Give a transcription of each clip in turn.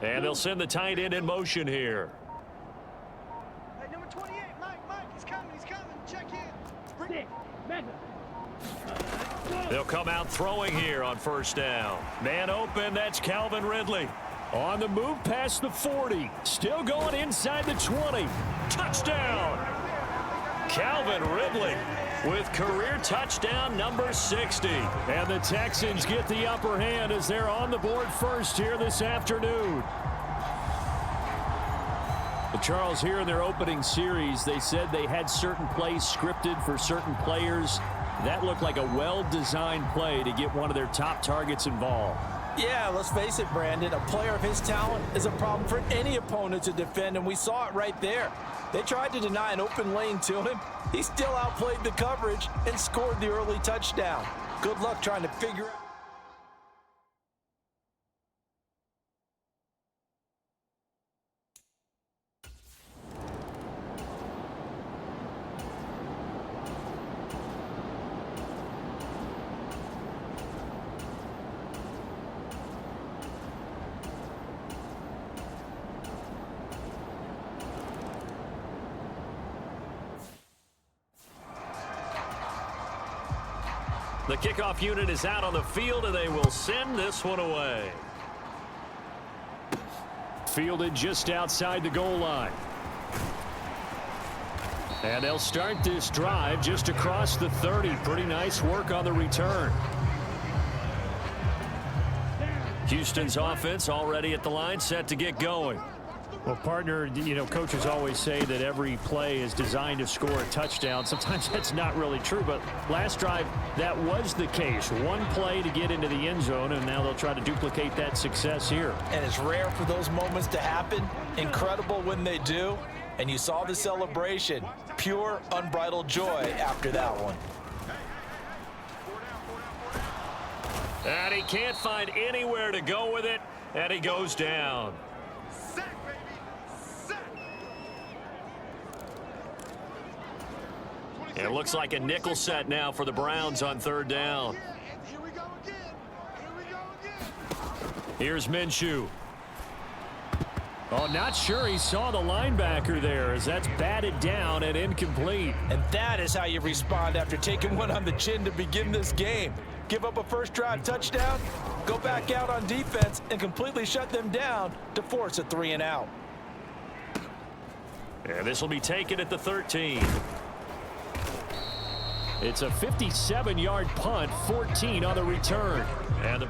And they'll send the tight end in motion here. Hey, number 28, Mike, he's coming. Check in. They'll come out throwing here on first down. Man open, that's Calvin Ridley. On the move past the 40. Still going inside the 20. Touchdown! Calvin Ridley with career touchdown number 60. And the Texans get the upper hand as they're on the board first here this afternoon. But Charles, here in their opening series, they said they had certain plays scripted for certain players. That looked like a well-designed play to get one of their top targets involved. Yeah, let's face it, Brandon. A player of his talent is a problem for any opponent to defend, and we saw it right there. They tried to deny an open lane to him. He still outplayed the coverage and scored the early touchdown. Good luck trying to figure out. The kickoff unit is out on the field, and they will send this one away. Fielded just outside the goal line. And they'll start this drive just across the 30. Pretty nice work on the return. Houston's offense already at the line, set to get going. Well, partner, coaches always say that every play is designed to score a touchdown. Sometimes that's not really true, but last drive, that was the case. One play to get into the end zone, and now they'll try to duplicate that success here. And it's rare for those moments to happen. Incredible when they do. And you saw the celebration. Pure, unbridled joy after that one. And he can't find anywhere to go with it, and he goes down. It looks like a nickel set now for the Browns on third down. Here we go again. Here's Minshew. Oh, not sure he saw the linebacker there as that's batted down and incomplete. And that is how you respond after taking one on the chin to begin this game. Give up a first drive touchdown, go back out on defense, and completely shut them down to force a 3-and-out. And this will be taken at the 13. It's a 57-yard punt, 14 on the return. And the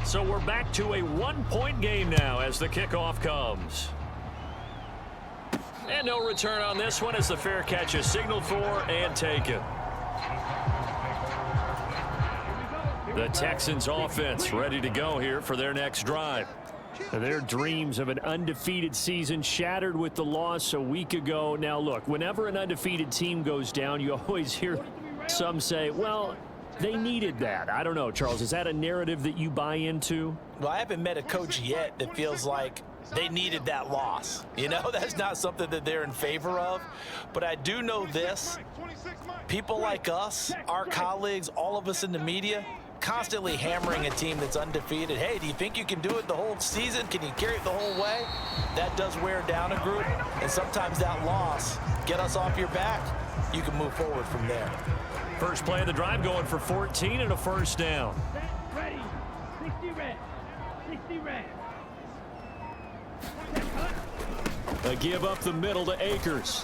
So we're back to a one-point game now as the kickoff comes. And no return on this one as the fair catch is signaled for and taken. The Texans offense ready to go here for their next drive. Their dreams of an undefeated season shattered with the loss a week ago. Now, look, whenever an undefeated team goes down, you always hear some say, well, they needed that. I don't know, Charles. Is that a narrative that you buy into? Well, I haven't met a coach yet that feels like they needed that loss. That's not something that they're in favor of. But I do know this. People like us, our colleagues, all of us in the media, constantly hammering a team that's undefeated. Hey, do you think you can do it the whole season? Can you carry it the whole way? That does wear down a group, and sometimes that loss, get us off your back, you can move forward from there. First play of the drive going for 14 and a first down. Ready, 60 red, 60 red. A give up the middle to Akers.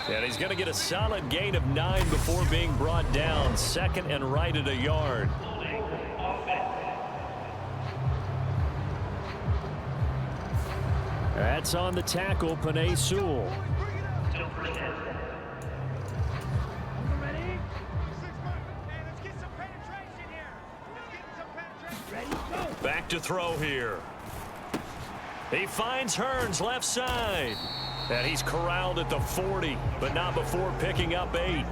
And he's going to get a solid gain of 9 before being brought down. Second and right at a yard. That's on the tackle, Penei Sewell. Back to throw here. He finds Hearns left side. And he's corralled at the 40, but not before picking up 8.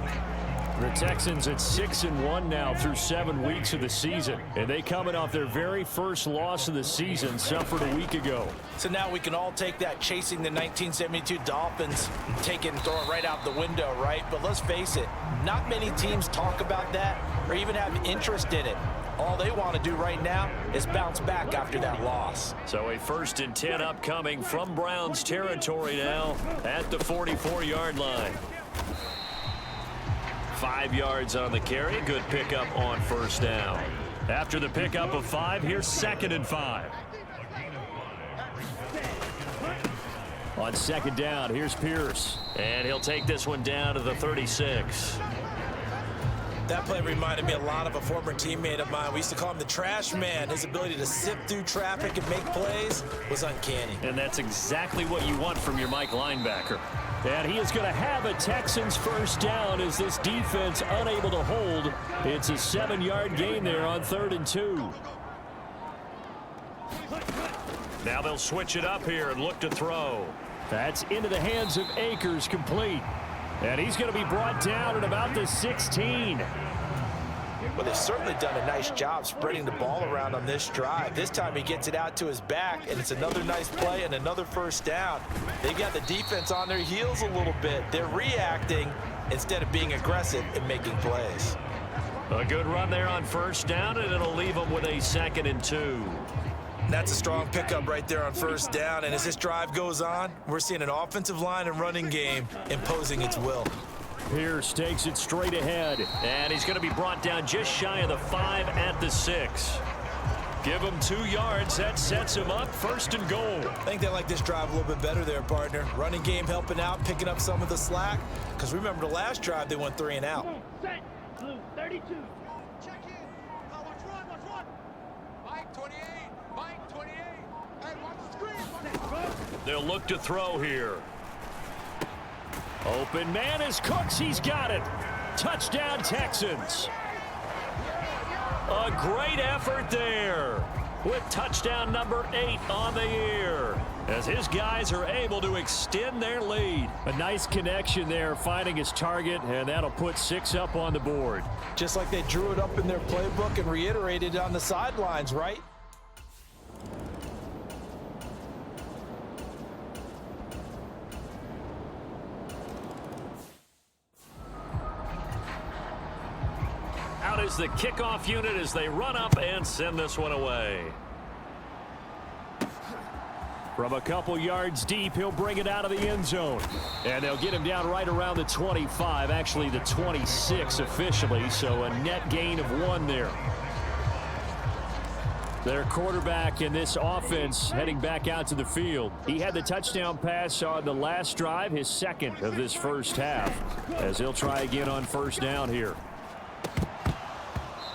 The Texans at 6-1 now through 7 weeks of the season. And they coming off their very first loss of the season, suffered a week ago. So now we can all take that chasing the 1972 Dolphins and take it and throw it right out the window, right? But let's face it, not many teams talk about that or even have interest in it. All they want to do right now is bounce back after that loss. So a 1st and 10 upcoming from Browns territory now at the 44-yard line. 5 yards on the carry. Good pickup on 1st down. After the pickup of 5, here's 2nd and 5. On 2nd down, here's Pierce. And he'll take this one down to the 36. That play reminded me a lot of a former teammate of mine. We used to call him the trash man. His ability to sift through traffic and make plays was uncanny. And that's exactly what you want from your Mike linebacker. And he is going to have a Texans 1st down as this defense unable to hold. It's a 7-yard gain there on 3rd and 2. Now they'll switch it up here and look to throw. That's into the hands of Akers, complete. And he's going to be brought down at about the 16. Well, they've certainly done a nice job spreading the ball around on this drive. This time he gets it out to his back, and it's another nice play and another 1st down. They got the defense on their heels a little bit. They're reacting instead of being aggressive and making plays. A good run there on 1st down, and it'll leave them with a 2nd and 2. That's a strong pickup right there on 1st down, and as this drive goes on, we're seeing an offensive line and running game imposing its will. Pierce takes it straight ahead, and he's going to be brought down just shy of the 5 at the 6. Give him 2 yards. That sets him up 1st and goal. I think they like this drive a little bit better there, partner. Running game helping out, picking up some of the slack. Because remember the last drive, they went 3 and out. Set. Blue 32. Check in. Watch run. Mike 28. Mike 28. Hey, watch the screen. They'll look to throw here. Open man is Cooks. He's got it. Touchdown, Texans. A great effort there with touchdown number 8 on the year as his guys are able to extend their lead. A nice connection there, finding his target, and that'll put 6 up on the board. Just like they drew it up in their playbook and reiterated it on the sidelines, right? Out is the kickoff unit as they run up and send this one away. From a couple yards deep, he'll bring it out of the end zone. And they'll get him down right around the 25, actually the 26 officially, so a net gain of 1 there. Their quarterback in this offense heading back out to the field. He had the touchdown pass on the last drive, his 2nd of this 1st half, as he'll try again on 1st down here.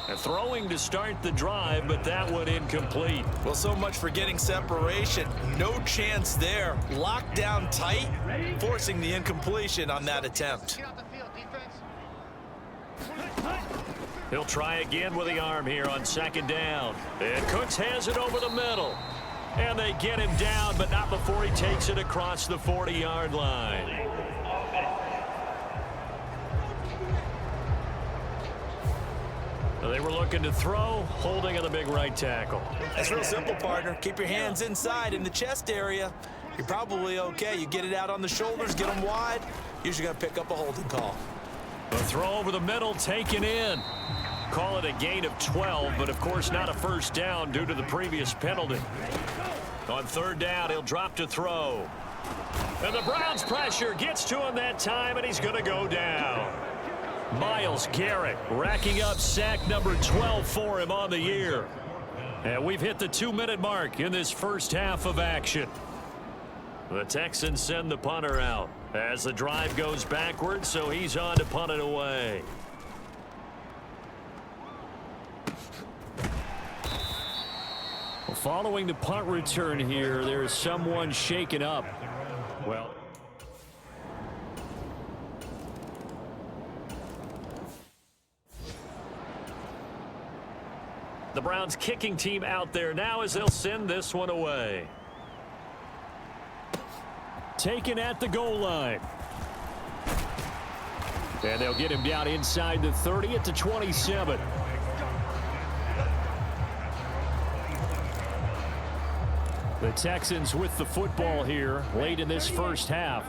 And throwing to start the drive, but that one incomplete. Well, so much for getting separation. No chance there. Locked down tight, forcing the incompletion on that attempt. Get out the field, defense. He'll try again with the arm here on 2nd down. And Cooks has it over the middle. And they get him down, but not before he takes it across the 40-yard line. They were looking to throw, holding on the big right tackle. That's real simple, partner. Keep your hands inside in the chest area. You're probably okay. You get it out on the shoulders, get them wide. Usually going to pick up a holding call. A throw over the middle, taken in. Call it a gain of 12, but of course not a 1st down due to the previous penalty. On 3rd down, he'll drop to throw. And the Browns pressure gets to him that time, and he's going to go down. Myles Garrett racking up sack number 12 for him on the year. And we've hit the 2-minute mark in this 1st half of action. The Texans send the punter out as the drive goes backwards, so he's on to punt it away. Well, following the punt return here, there's someone shaken up. Well, the Browns kicking team out there now as they'll send this one away. Taken at the goal line. And they'll get him down inside the 30 at the 27. The Texans with the football here late in this first half.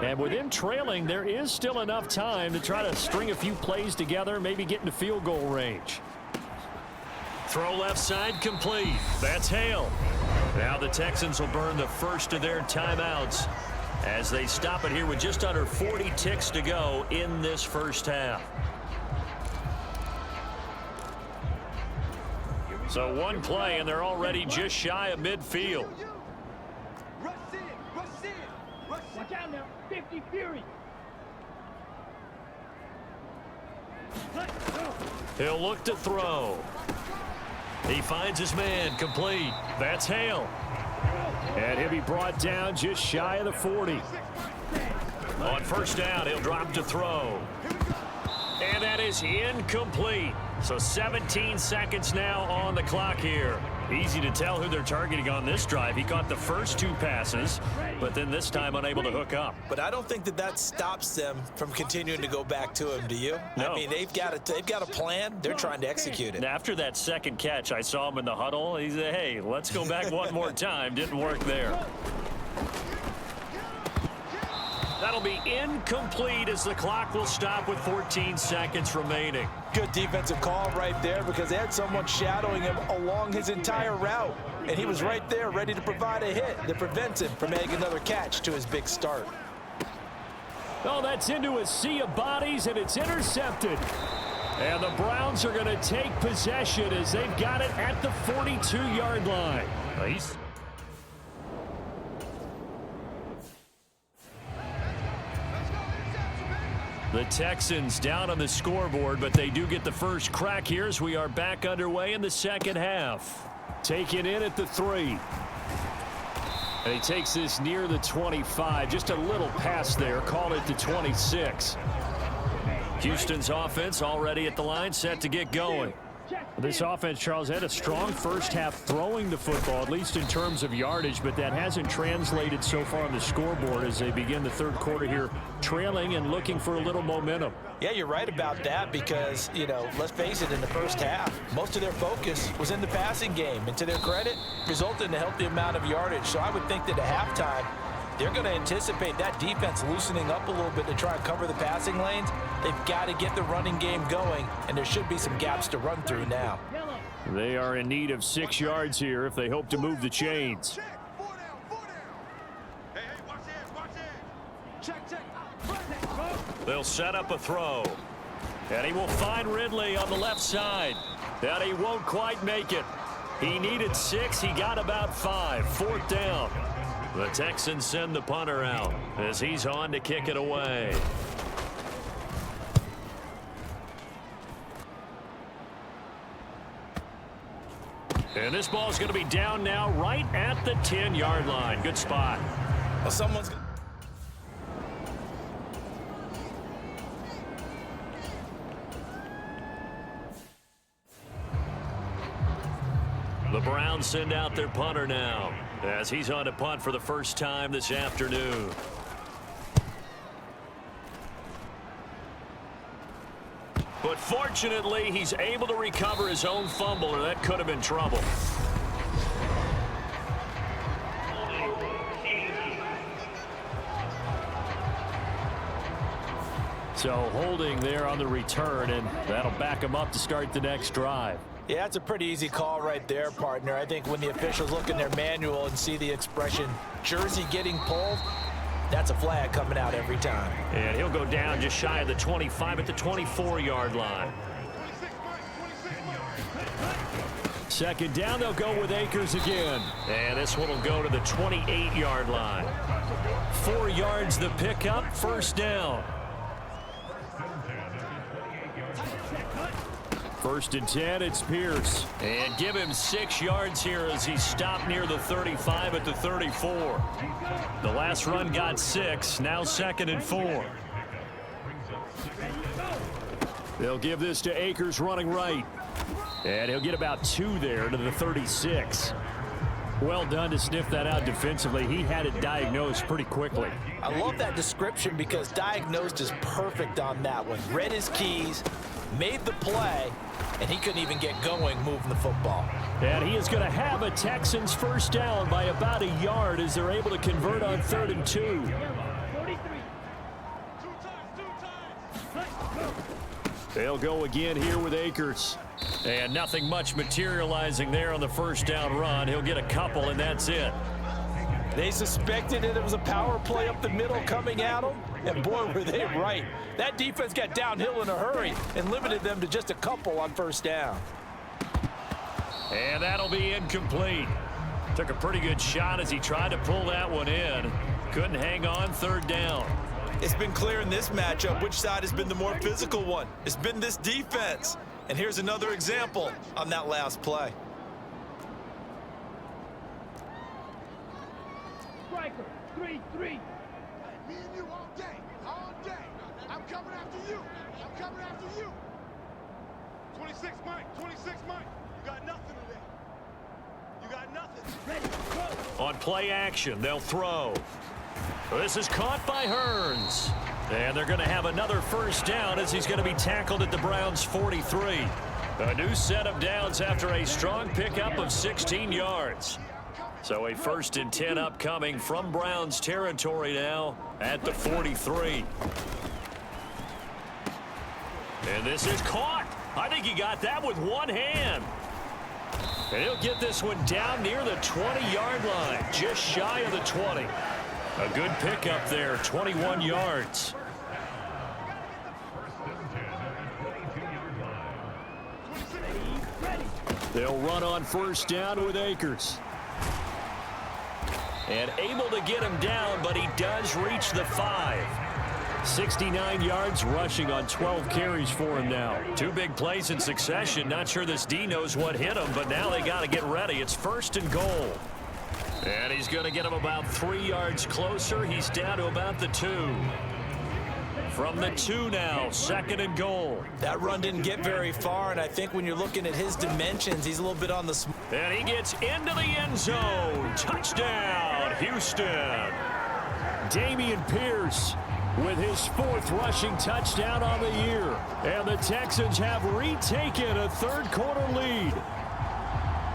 And with him trailing, there is still enough time to try to string a few plays together, maybe get into field goal range. Throw left side complete. That's Hale. Now the Texans will burn the first of their timeouts as they stop it here with just under 40 ticks to go in this first half. So one play, and they're already just shy of midfield. Watch out now. 50 Fury. He'll look to throw. He finds his man complete. That's Hale. And he'll be brought down just shy of the 40. On first down, he'll drop to throw. And that is incomplete. So 17 seconds now on the clock here. Easy to tell who they're targeting on this drive. He caught the first two passes, but then this time unable to hook up. But I don't think that stops them from continuing to go back to him, do you? No. I mean, they've got a plan. They're trying to execute it. After that second catch, I saw him in the huddle. He said, hey, let's go back one more time. Didn't work there. That'll be incomplete as the clock will stop with 14 seconds remaining. Good defensive call right there because they had someone shadowing him along his entire route. And he was right there ready to provide a hit that prevents him from making another catch to his big start. Oh, that's into a sea of bodies, and it's intercepted. And the Browns are going to take possession as they've got it at the 42-yard line. Nice. The Texans down on the scoreboard, but they do get the first crack here as we are back underway in the second half. Taken in at the 3. And he takes this near the 25. Just a little pass there. Called it the 26. Houston's offense already at the line, set to get going. This offense, Charles, had a strong first half throwing the football, at least in terms of yardage, but that hasn't translated so far on the scoreboard as they begin the third quarter here, trailing and looking for a little momentum. Yeah, you're right about that because, you know, let's face it, in the first half, most of their focus was in the passing game. And to their credit, resulted in a healthy amount of yardage. So I would think that at halftime, they're going to anticipate that defense loosening up a little bit to try and cover the passing lanes. They've got to get the running game going, and there should be some gaps to run through now. They are in need of 6 yards here if they hope to move the chains. They'll set up a throw. And he will find Ridley on the left side. And he won't quite make it. He needed 6. He got about 5. 4th down. The Texans send the punter out as he's on to kick it away. And this ball is going to be down now right at the 10-yard line. Good spot. Well, someone's... The Browns send out their punter now as he's on to punt for the first time this afternoon. But fortunately, he's able to recover his own fumble, or that could have been trouble. So holding there on the return, and that'll back him up to start the next drive. Yeah, that's a pretty easy call right there, partner. I think when the officials look in their manual and see the expression jersey getting pulled, that's a flag coming out every time. And he'll go down just shy of the 25 at the 24-yard line. Second down, they'll go with Akers again. And this one will go to the 28-yard line. 4 yards the pickup, first down. First and 10, it's Pierce. And give him 6 yards here as he stopped near the 35 at the 34. The last run got 6, now 2nd and 4. They'll give this to Akers running right. And he'll get about 2 there to the 36. Well done to sniff that out defensively. He had it diagnosed pretty quickly. I love that description because diagnosed is perfect on that one. Read his keys, made the play, and he couldn't even get going moving the football. And he is going to have a Texans first down by about a yard as they're able to convert on 3rd and 2. 43. They'll go again here with Akers. And nothing much materializing there on the first down run. He'll get a couple, and that's it. They suspected that it was a power play up the middle coming at them, and boy, were they right. That defense got downhill in a hurry and limited them to just a couple on first down. And that'll be incomplete. Took a pretty good shot as he tried to pull that one in. Couldn't hang on 3rd down. It's been clear in this matchup which side has been the more physical one. It's been this defense. And here's another example on that last play. Striker, 3-3. Me and you all day, all day. I'm coming after you. I'm coming after you. 26 Mike, 26 Mike. You got nothing today. You got nothing. Ready, go. On play action, they'll throw. This is caught by Hearns. And they're going to have another first down as he's going to be tackled at the Browns' 43. A new set of downs after a strong pickup of 16 yards. So a 1st and 10 upcoming from Browns territory now at the 43. And this is caught. I think he got that with one hand. And he'll get this one down near the 20-yard line, just shy of the 20. A good pickup there, 21 yards. They'll run on first down with Akers. And able to get him down, but he does reach the 5. 69 yards rushing on 12 carries for him now. 2 big plays in succession. Not sure this D knows what hit him, but now they got to get ready. It's 1st and goal. And he's going to get him about 3 yards closer. He's down to about the 2. From the 2 now, 2nd and goal. That run didn't get very far, and I think when you're looking at his dimensions, he's a little bit on the small. And he gets into the end zone. Touchdown, Houston. Dameon Pierce with his 4th rushing touchdown on the year. And the Texans have retaken a 3rd quarter lead.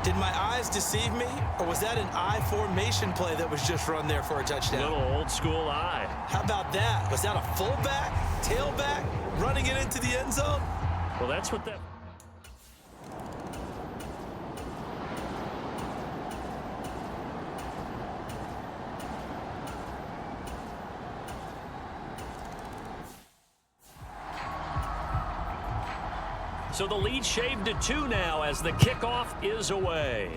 Did my eyes deceive me, or was that an I formation play that was just run there for a touchdown? Little old school eye. How about that? Was that a fullback, tailback, running it into the end zone? Well, that's what that... So the lead shaved to 2 now as the kickoff is away.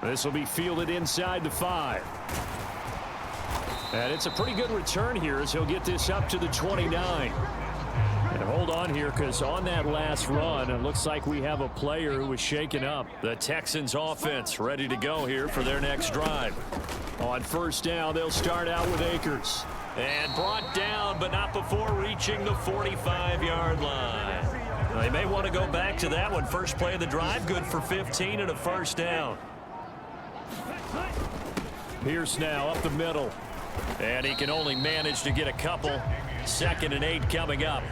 This will be fielded inside the 5. And it's a pretty good return here as he'll get this up to the 29. And hold on here because on that last run, it looks like we have a player who was shaken up. The Texans offense ready to go here for their next drive. On first down, they'll start out with Akers. And brought down, but not before reaching the 45-yard line. They may want to go back to that one. First play of the drive, good for 15 and a first down. Pierce now up the middle. And he can only manage to get a couple. 2nd and 8 coming up.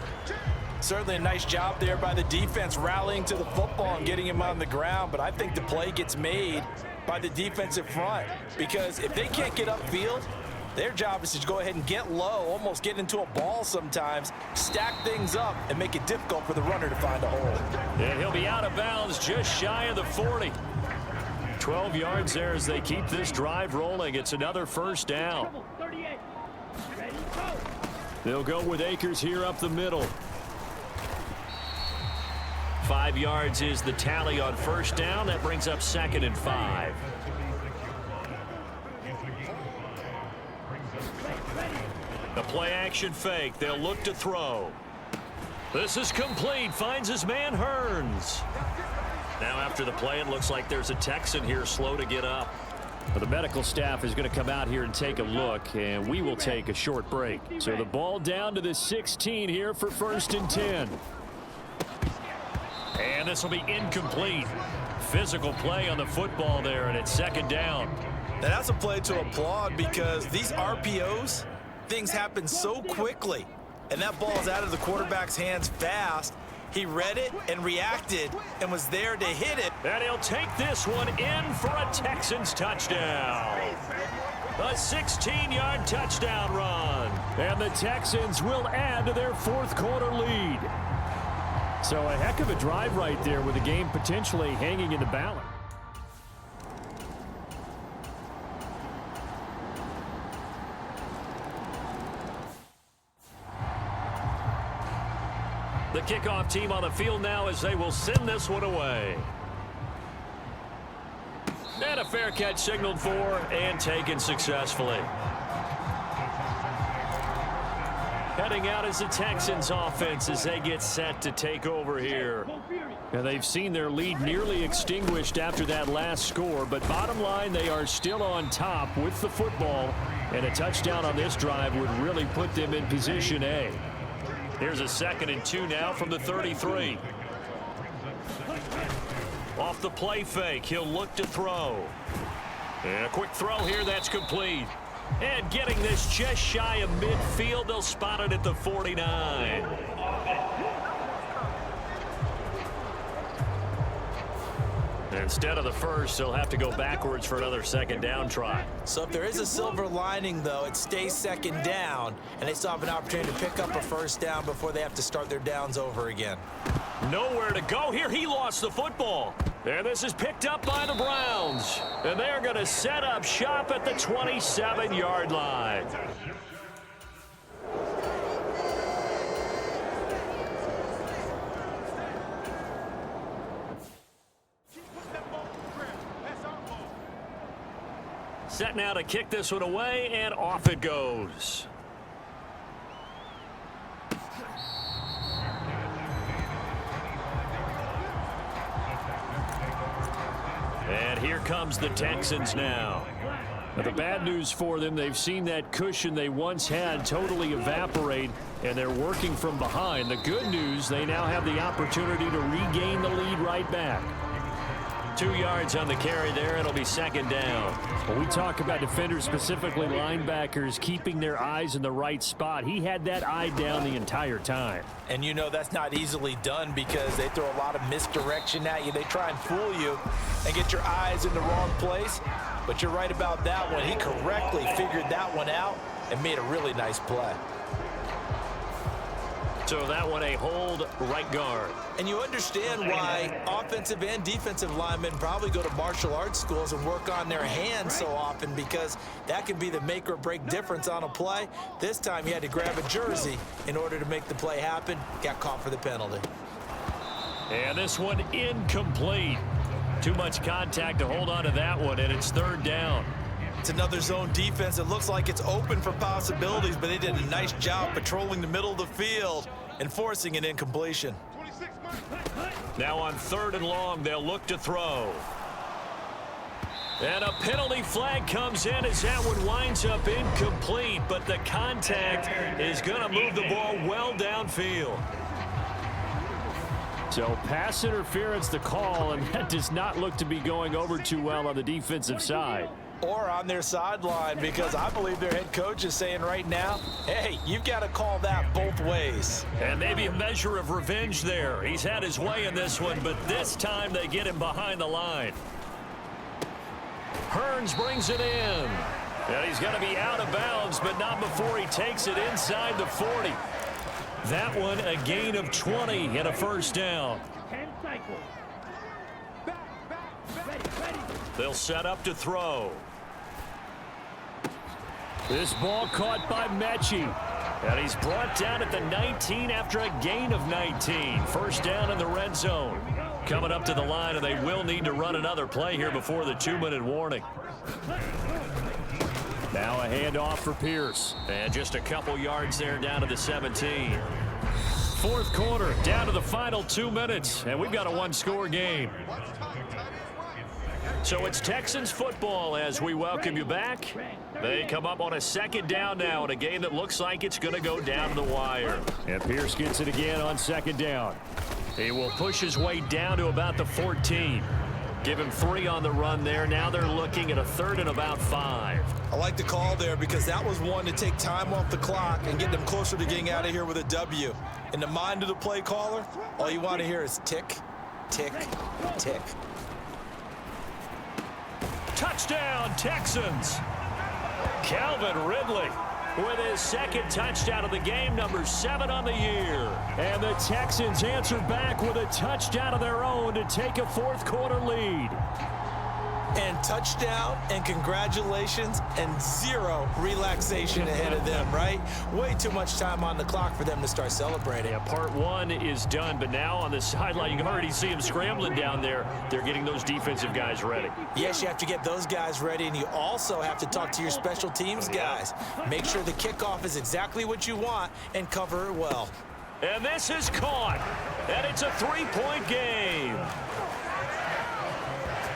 Certainly a nice job there by the defense rallying to the football and getting him on the ground, but I think the play gets made by the defensive front because if they can't get upfield, their job is to go ahead and get low, almost get into a ball sometimes, stack things up, and make it difficult for the runner to find a hole. And he'll be out of bounds just shy of the 40. 12 yards there as they keep this drive rolling. It's another first down. 38. Ready, go. They'll go with Akers here up the middle. 5 yards is the tally on first down. That brings up 2nd and 5. The play action fake. They'll look to throw. This is complete. Finds his man Hearns. Now after the play, it looks like there's a Texan here slow to get up. Well, the medical staff is going to come out here and take a look, and we will take a short break. So the ball down to the 16 here for 1st and 10. And this will be incomplete. Physical play on the football there, and it's 2nd down. Now that's a play to applaud because these RPOs, things happen so quickly. And that ball's out of the quarterback's hands fast. He read it and reacted and was there to hit it. And he'll take this one in for a Texans touchdown. A 16-yard touchdown run. And the Texans will add to their fourth quarter lead. So a heck of a drive right there with the game potentially hanging in the balance. The kickoff team on the field now as they will send this one away. And a fair catch signaled for and taken successfully. Heading out is the Texans offense as they get set to take over here. And they've seen their lead nearly extinguished after that last score, but bottom line, they are still on top with the football, and a touchdown on this drive would really put them in position A. Here's a 2nd and 2 now from the 33. Off the play fake, he'll look to throw. And a quick throw here, that's complete. And getting this just shy of midfield, they'll spot it at the 49. Instead of the first, they'll have to go backwards for another 2nd down try. So if there is a silver lining, though, it stays 2nd down, and they still have an opportunity to pick up a 1st down before they have to start their downs over again. Nowhere to go here. He lost the football. And this is picked up by the Browns. And they're going to set up shop at the 27-yard line. Set now to kick this one away, and off it goes. And here comes the Texans now. Now, the bad news for them, they've seen that cushion they once had totally evaporate, and they're working from behind. The good news, they now have the opportunity to regain the lead right back. 2 yards on the carry there. It'll be 2nd down. When we talk about defenders, specifically linebackers, keeping their eyes in the right spot, he had that eye down the entire time. And you know that's not easily done because they throw a lot of misdirection at you. They try and fool you and get your eyes in the wrong place. But you're right about that one. He correctly figured that one out and made a really nice play. So that one a hold right guard. And you understand why offensive and defensive linemen probably go to martial arts schools and work on their hands so often, because that can be the make or break difference on a play. This time he had to grab a jersey in order to make the play happen. Got caught for the penalty. And this one incomplete. Too much contact to hold on to that one, and it's 3rd down. It's another zone defense. It looks like it's open for possibilities, but they did a nice job patrolling the middle of the field and forcing an incompletion. Now on 3rd and long, they'll look to throw. And a penalty flag comes in as that one winds up incomplete, but the contact is going to move the ball well downfield. So pass interference the call, and that does not look to be going over too well on the defensive side. Or on their sideline, because I believe their head coach is saying right now, hey, you've got to call that both ways. And maybe a measure of revenge there. He's had his way in this one, but this time they get him behind the line. Hearns brings it in. And he's going to be out of bounds, but not before he takes it inside the 40. That one a gain of 20 and a 1st down. 10 cycles. Ready. They'll set up to throw. This ball caught by Mechie. And he's brought down at the 19 after a gain of 19. 1st down in the red zone. Coming up to the line, and they will need to run another play here before the 2-minute warning. Now a handoff for Pierce. And just a couple yards there down to the 17. 4th quarter, down to the final 2 minutes, and we've got a 1-score game. So it's Texans football as we welcome you back. They come up on a 2nd down now in a game that looks like it's going to go down to the wire. And Pierce gets it again on 2nd down. He will push his way down to about the 14. Give him 3 on the run there. Now they're looking at a 3rd and about 5. I like the call there because that was one to take time off the clock and get them closer to getting out of here with a W. In the mind of the play caller, all you want to hear is tick, tick, tick. Touchdown, Texans. Calvin Ridley with his 2nd touchdown of the game, number 7 on the year. And the Texans answer back with a touchdown of their own to take a 4th quarter lead. And touchdown and congratulations and 0 relaxation ahead of them, right? Way too much time on the clock for them to start celebrating. Yeah, part 1 is done, but now on the sideline, you can already see them scrambling down there. They're getting those defensive guys ready. Yes, you have to get those guys ready, and you also have to talk to your special teams guys. Make sure the kickoff is exactly what you want and cover it well. And this is caught, and it's a 3-point game.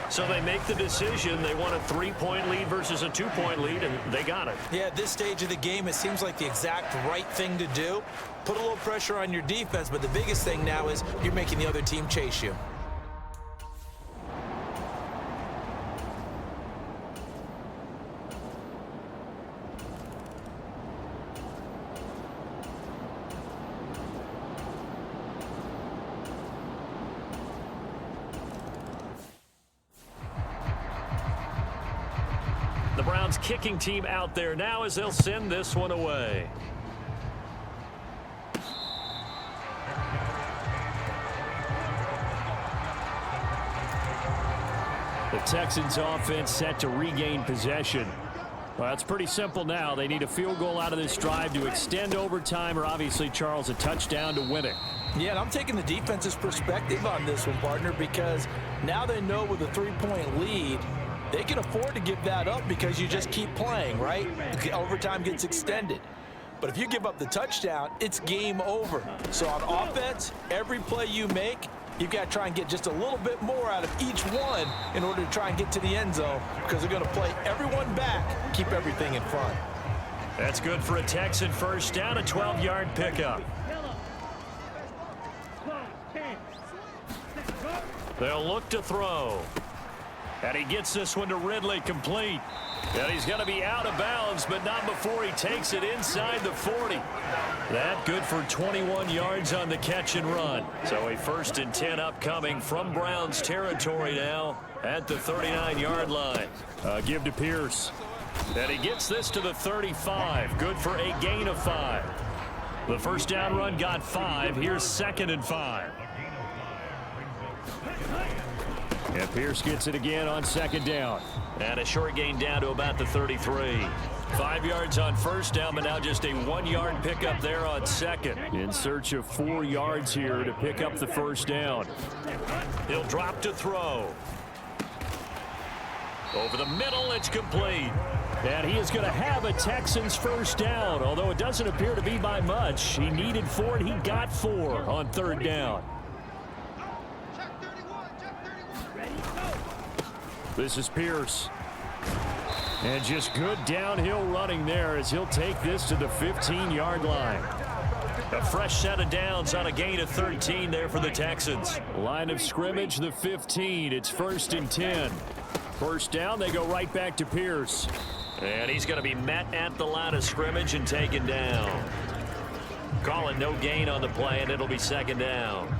So they make the decision. They want a 3-point lead versus a 2-point lead, and they got it. Yeah, at this stage of the game, it seems like the exact right thing to do. Put a little pressure on your defense, but the biggest thing now is you're making the other team chase you. The Browns kicking team out there now as they'll send this one away. The Texans offense set to regain possession. Well, it's pretty simple now. They need a field goal out of this drive to extend overtime, or obviously, Charles, a touchdown to win it. Yeah, and I'm taking the defense's perspective on this one, partner, because now they know with a 3-point lead, they can afford to give that up because you just keep playing, right? Overtime gets extended. But if you give up the touchdown, it's game over. So on offense, every play you make, you've got to try and get just a little bit more out of each one in order to try and get to the end zone because they're going to play everyone back, keep everything in front. That's good for a Texan first down, a 12-yard pickup. They'll look to throw. And he gets this one to Ridley, complete. And he's going to be out of bounds, but not before he takes it inside the 40. That good for 21 yards on the catch and run. So a 1st and 10 upcoming from Browns territory now at the 39-yard line. Give to Pierce. And he gets this to the 35. Good for a gain of 5. The first down run got 5. Here's 2nd and 5. And Pierce gets it again on 2nd down. And a short gain down to about the 33. 5 yards on first down, but now just a 1-yard pickup there on 2nd. In search of 4 yards here to pick up the first down. He'll drop to throw. Over the middle, it's complete. And he is going to have a Texans first down, although it doesn't appear to be by much. He needed 4, and he got 4 on 3rd down. This is Pierce. And just good downhill running there as he'll take this to the 15-yard line. A fresh set of downs on a gain of 13 there for the Texans. Line of scrimmage, the 15. It's 1st and 10. First down, they go right back to Pierce. And he's going to be met at the line of scrimmage and taken down. Calling no gain on the play, and it'll be 2nd down.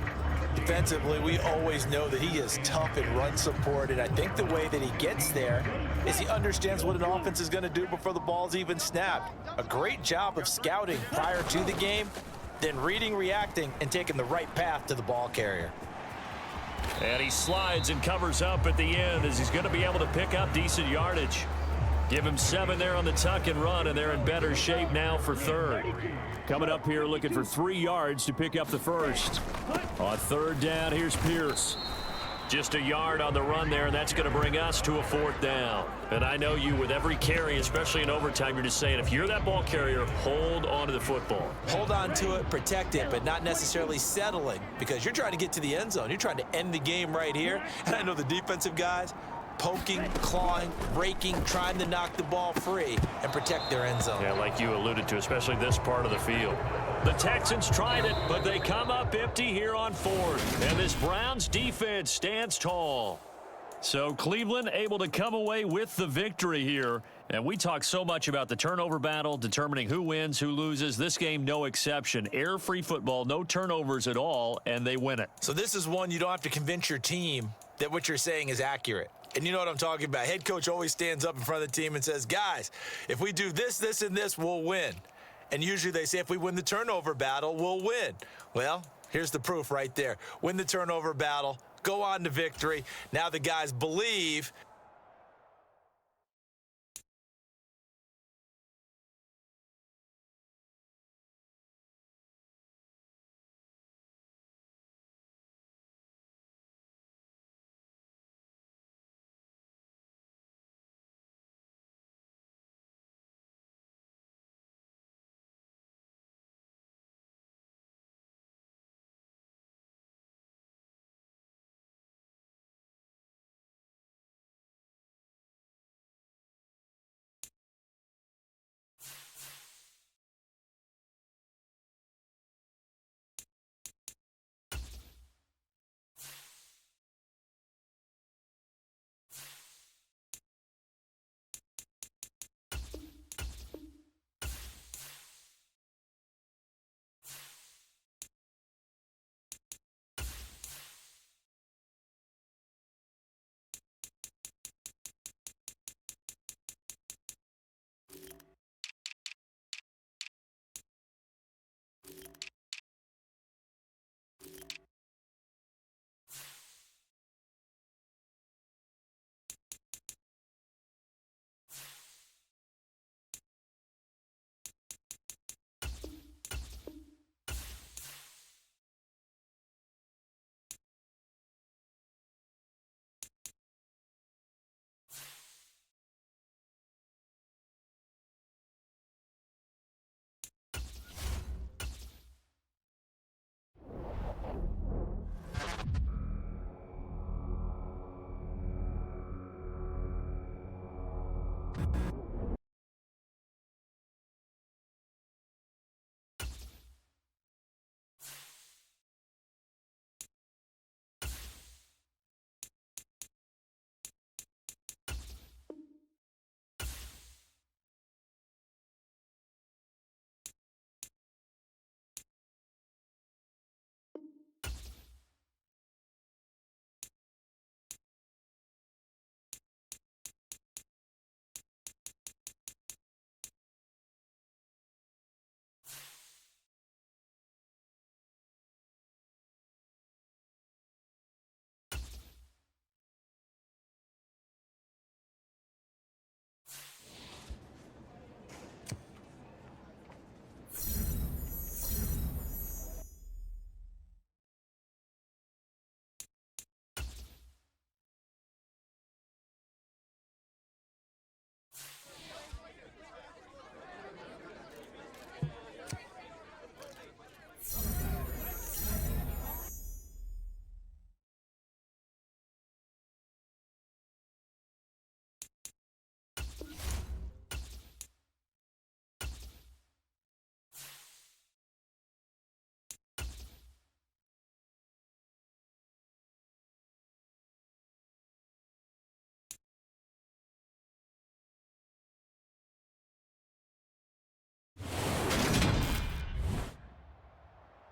Defensively, we always know that he is tough in run support, and I think the way that he gets there is he understands what an offense is going to do before the ball's even snapped. A great job of scouting prior to the game, then reading, reacting, and taking the right path to the ball carrier. And he slides and covers up at the end as he's going to be able to pick up decent yardage. Give him 7 there on the tuck and run, and they're in better shape now for 3rd. Coming up here looking for 3 yards to pick up the first. On 3rd down, here's Pierce. Just a yard on the run there, and that's going to bring us to a 4th down. And I know you, with every carry, especially in overtime, you're just saying, if you're that ball carrier, hold on to the football. Hold on to it, protect it, but not necessarily settling, because you're trying to get to the end zone. You're trying to end the game right here. And I know the defensive guys, poking, clawing, raking, trying to knock the ball free and protect their end zone. Yeah, like you alluded to, especially this part of the field. The Texans tried it, but they come up empty here on 4th. And this Browns defense stands tall. So Cleveland able to come away with the victory here. And we talk so much about the turnover battle, determining who wins, who loses. This game, no exception. Air-free football, no turnovers at all, and they win it. So this is one you don't have to convince your team that what you're saying is accurate. And you know what I'm talking about. Head coach always stands up in front of the team and says, guys, if we do this, this, and this, we'll win. And usually they say if we win the turnover battle, we'll win. Well, here's the proof right there. Win the turnover battle. Go on to victory. Now the guys believe.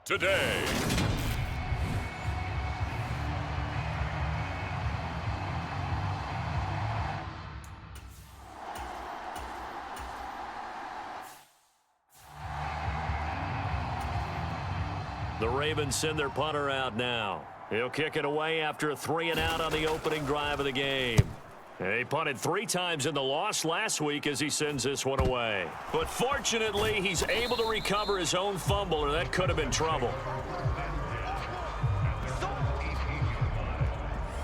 Today. The Ravens send their punter out now. He'll kick it away after a 3-and-out on the opening drive of the game. He punted 3 times in the loss last week as he sends this one away. But fortunately, he's able to recover his own fumble, or that could have been trouble.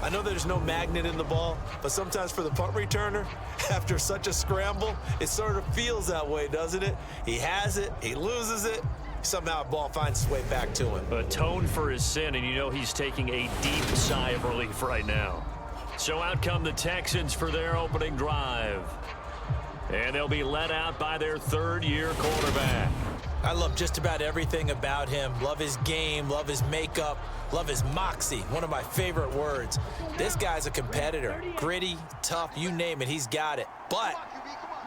I know there's no magnet in the ball, but sometimes for the punt returner, after such a scramble, it sort of feels that way, doesn't it? He has it, he loses it, somehow the ball finds its way back to him. Atoned for his sin, and you know he's taking a deep sigh of relief right now. So out come the Texans for their opening drive. And they'll be led out by their third-year quarterback. I love just about everything about him. Love his game, love his makeup, love his moxie, one of my favorite words. This guy's a competitor. Gritty, tough, you name it, he's got it. But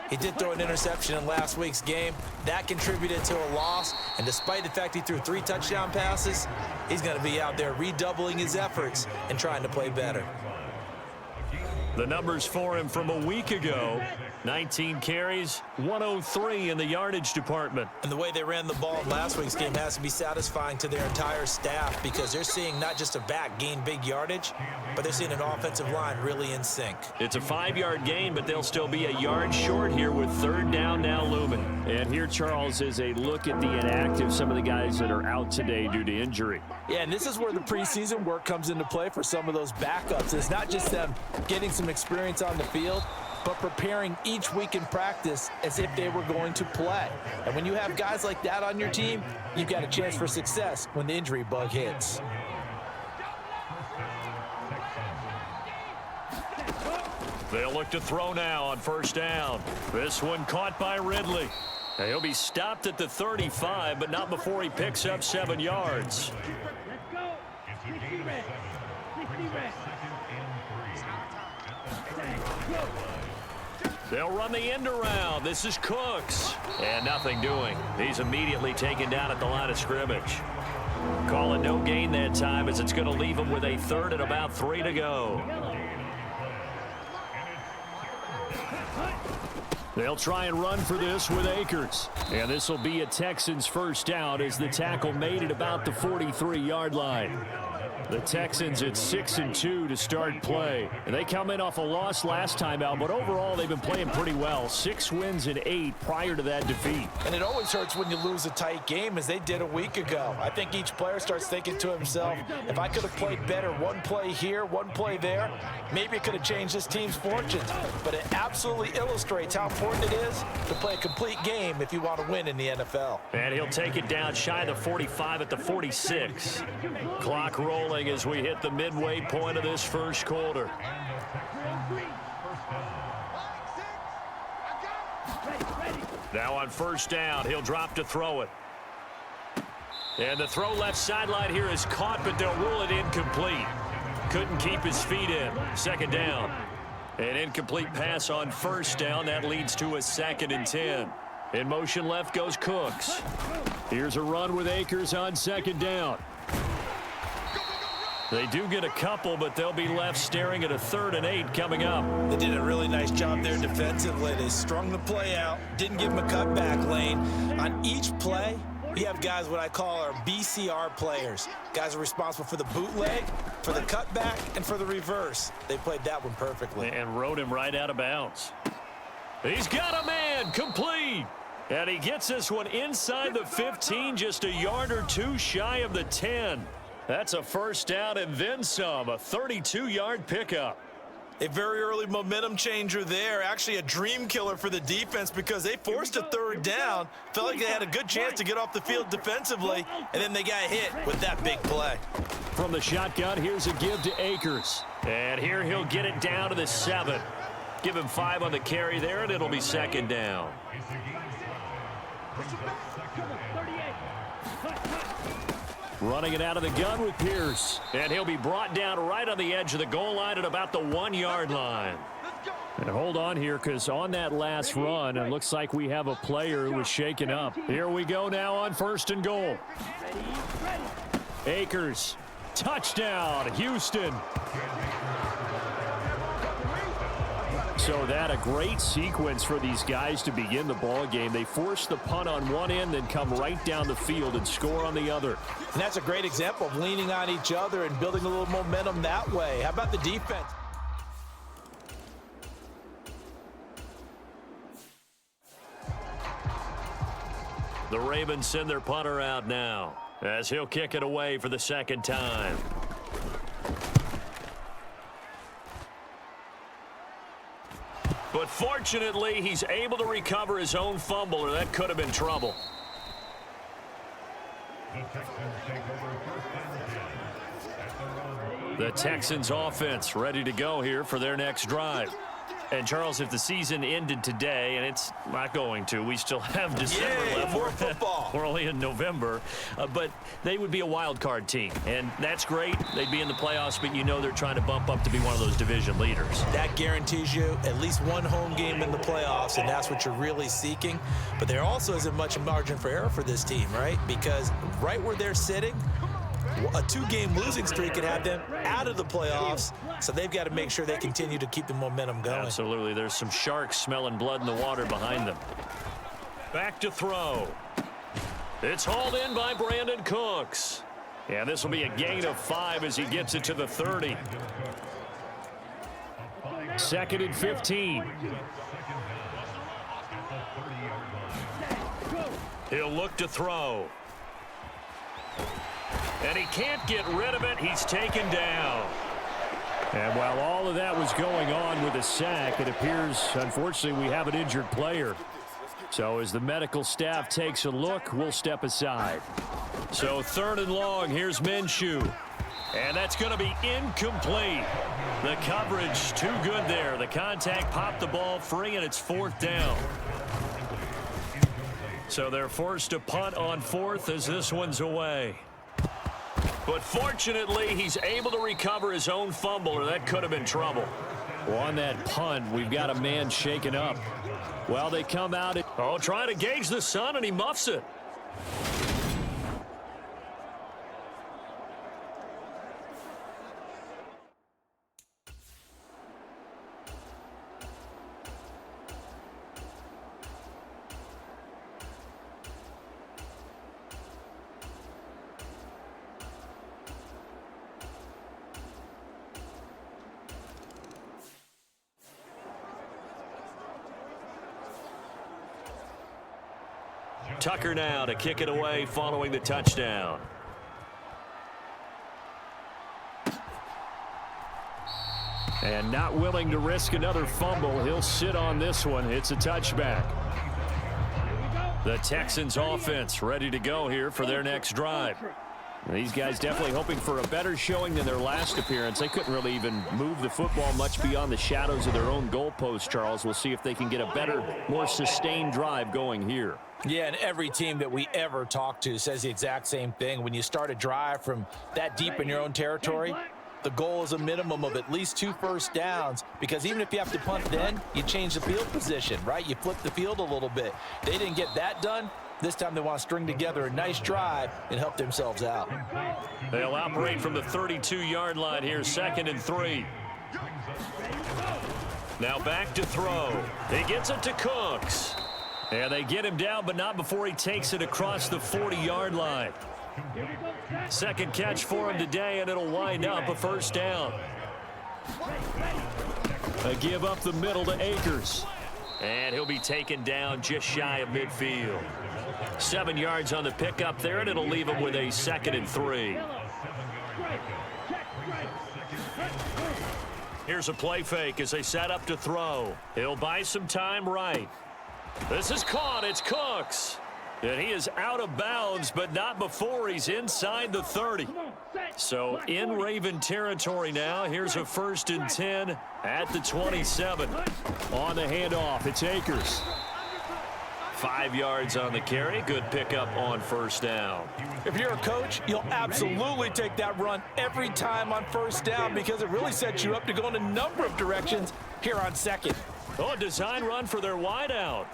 he did throw an interception in last week's game. That contributed to a loss, and despite the fact he threw 3 touchdown passes, he's going to be out there redoubling his efforts and trying to play better. The numbers for him from a week ago: 19 carries, 103 in the yardage department. And the way they ran the ball in last week's game has to be satisfying to their entire staff, because they're seeing not just a back gain big yardage, but they're seeing an offensive line really in sync. It's a 5-yard gain, but they'll still be a yard short here with 3rd down now looming. And here, Charles, is a look at the inactive, some of the guys that are out today due to injury. Yeah, and this is where the preseason work comes into play for some of those backups. It's not just them getting some experience on the field, but preparing each week in practice as if they were going to play. And when you have guys like that on your team, you've got a chance for success when the injury bug hits. They'll look to throw now on 1st down. This one caught by Ridley. He'll be stopped at the 35, but not before he picks up 7 yards. Let's go. 60 red. 60 red. They'll run the end around. This is Cooks. And nothing doing. He's immediately taken down at the line of scrimmage. Call it no gain that time, as it's going to leave him with a 3rd and about 3 to go. They'll try and run for this with Akers. And this will be a Texans 1st down as the tackle made at about the 43-yard line. The Texans at 6-2 to start play. And they come in off a loss last time out, but overall they've been playing pretty well. 6 wins and 8 prior to that defeat. And it always hurts when you lose a tight game, as they did a week ago. I think each player starts thinking to himself, if I could have played better one play here, one play there, maybe it could have changed this team's fortunes. But it absolutely illustrates how important it is to play a complete game if you want to win in the NFL. And he'll take it down shy of the 45 at the 46. Clock rolling as we hit the midway point of this 1st quarter. Now on 1st down, he'll drop to throw it. And the throw left sideline here is caught, but they'll rule it incomplete. Couldn't keep his feet in. 2nd down. An incomplete pass on 1st down. That leads to a 2nd and 10. In motion left goes Cooks. Here's a run with Akers on 2nd down. They do get a couple, but they'll be left staring at a 3rd and 8 coming up. They did a really nice job there defensively. They strung the play out, didn't give him a cutback lane. On each play, you have guys what I call our BCR players. Guys are responsible for the bootleg, for the cutback, and for the reverse. They played that one perfectly. And rode him right out of bounds. He's got a man, complete. And he gets this one inside the 15, just a yard or 2 shy of the 10. That's a 1st down and then some, a 32-yard pickup. A very early momentum changer there. Actually a dream killer for the defense, because they forced a 3rd down. Felt like they had a good chance to get off the field defensively, and then they got hit with that big play. From the shotgun, here's a give to Akers. And here he'll get it down to the 7. Give him 5 on the carry there, and it'll be 2nd down. Running it out of the gun with Pierce. And he'll be brought down right on the edge of the goal line at about the 1-yard line. And hold on here, because on that last run, it looks like we have a player who was shaken up. Here we go now on 1st and goal. Akers. Touchdown, Houston. So that a great sequence for these guys to begin the ball game. They force the punt on one end, then come right down the field and score on the other. And that's a great example of leaning on each other and building a little momentum that way. How about the defense? The Ravens send their punter out now, as he'll kick it away for the 2nd time. But fortunately, he's able to recover his own fumble, or that could have been trouble. The Texans offense ready to go here for their next drive. And, Charles, if the season ended today, and it's not going to, we still have December left. More football. We're only in November. But they would be a wild card team. And that's great. They'd be in the playoffs, but you know they're trying to bump up to be one of those division leaders. That guarantees you at least one home game in the playoffs, and that's what you're really seeking. But there also isn't much margin for error for this team, right? Because right where they're sitting, a 2-game losing streak could have them out of the playoffs, so they've got to make sure they continue to keep the momentum going. Absolutely. There's some sharks smelling blood in the water behind them. Back to throw. It's hauled in by Brandon Cooks. Yeah, this will be a gain of 5 as he gets it to the 30. 2nd and 15. He'll look to throw. And he can't get rid of it. He's taken down. And while all of that was going on with a sack, it appears, unfortunately, we have an injured player. So as the medical staff takes a look, we'll step aside. So 3rd and long, here's Minshew. And that's going to be incomplete. The coverage too good there. The contact popped the ball free, and it's 4th down. So they're forced to punt on 4th as this one's away. But fortunately, he's able to recover his own fumble, or that could have been trouble. Well, on that punt, we've got a man shaken up. Well, they come out. Trying to gauge the sun, and he muffs it. Tucker now to kick it away following the touchdown. And not willing to risk another fumble, he'll sit on this one. It's a touchback. The Texans offense ready to go here for their next drive. These guys definitely hoping for a better showing than their last appearance. They couldn't really even move the football much beyond the shadows of their own goalpost, Charles. We'll see if they can get a better, more sustained drive going here. Yeah, and every team that we ever talk to says the exact same thing. When you start a drive from that deep in your own territory, the goal is a minimum of at least 2 first downs, because even if you have to punt then, you change the field position, right? You flip the field a little bit. They didn't get that done. This time they want to string together a nice drive and help themselves out. They'll operate from the 32-yard line here, 2nd and 3. Now back to throw. He gets it to Cooks. And they get him down, but not before he takes it across the 40-yard line. 2nd catch for him today, and it'll wind up a 1st down. A give up the middle to Akers. And he'll be taken down just shy of midfield. 7 yards on the pickup there, and it'll leave him with a 2nd and 3. Here's a play fake as they set up to throw. He'll buy some time right. This is caught. It's Cooks. And he is out of bounds, but not before he's inside the 30. So in Raven territory now. Here's a 1st and 10 at the 27. On the handoff, it's Akers. 5 yards on the carry. Good pickup on 1st down. If you're a coach, you'll absolutely take that run every time on 1st down, because it really sets you up to go in a number of directions here on 2nd. A design run for their wideout.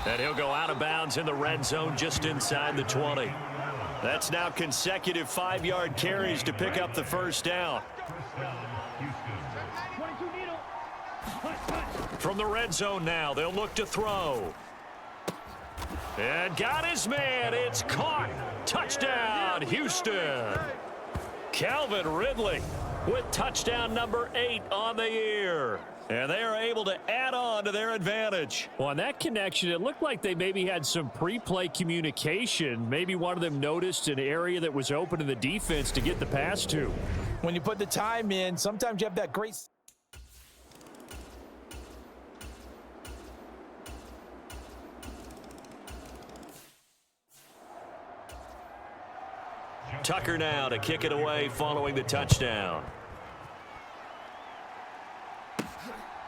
And he'll go out of bounds in the red zone just inside the 20. That's now consecutive 5-yard carries to pick up the 1st down. From the red zone now, they'll look to throw. And got his man. It's caught. Touchdown, Houston. Calvin Ridley with touchdown number 8 on the year. And they are able to add on to their advantage. Well, on that connection, it looked like they maybe had some pre-play communication. Maybe one of them noticed an area that was open in the defense to get the pass to. When you put the time in, sometimes you have that great... Tucker now to kick it away following the touchdown.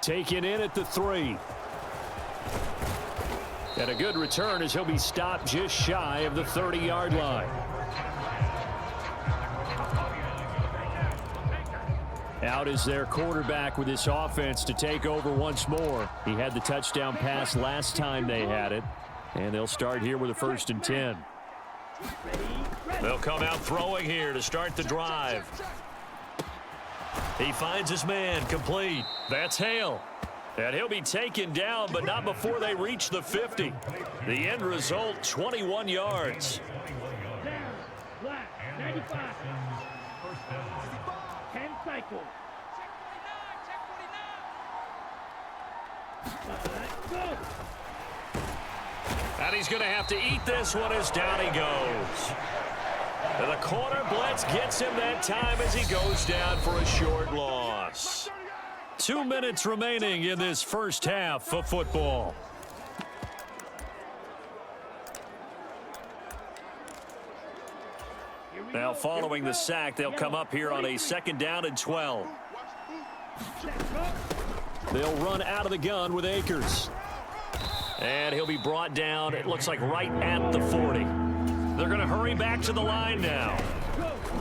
Taken in at the 3. And a good return as he'll be stopped just shy of the 30-yard line. Out is their quarterback with this offense to take over once more. He had the touchdown pass last time they had it. And they'll start here with a 1st and 10. They'll come out throwing here to start the drive. He finds his man, complete. That's Hale. And he'll be taken down, but not before they reach the 50. The end result, 21 yards. Down, black, 95. 10 cycles. Go. And he's going to have to eat this one as down he goes. And the corner blitz gets him that time as he goes down for a short loss. 2 minutes remaining in this first half of football. Now following the sack, they'll come up here on a 2nd down and 12. They'll run out of the gun with Akers. And he'll be brought down, it looks like right at the 40. They're going to hurry back to the line now.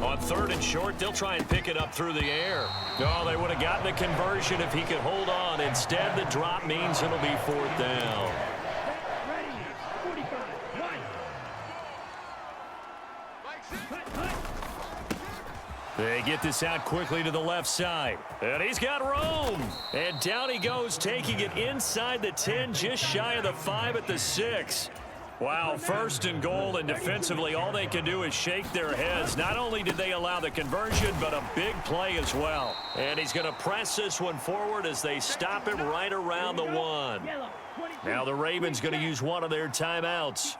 On 3rd and short, they'll try and pick it up through the air. Oh, they would have gotten a conversion if he could hold on. Instead, the drop means it'll be 4th down. Ready, 45, 1. They get this out quickly to the left side. And he's got room. And down he goes, taking it inside the 10, just shy of the 5 at the 6. Wow, 1st and goal, and defensively all they can do is shake their heads. Not only did they allow the conversion, but a big play as well. And he's going to press this one forward as they stop him right around the 1. Now the Ravens going to use one of their timeouts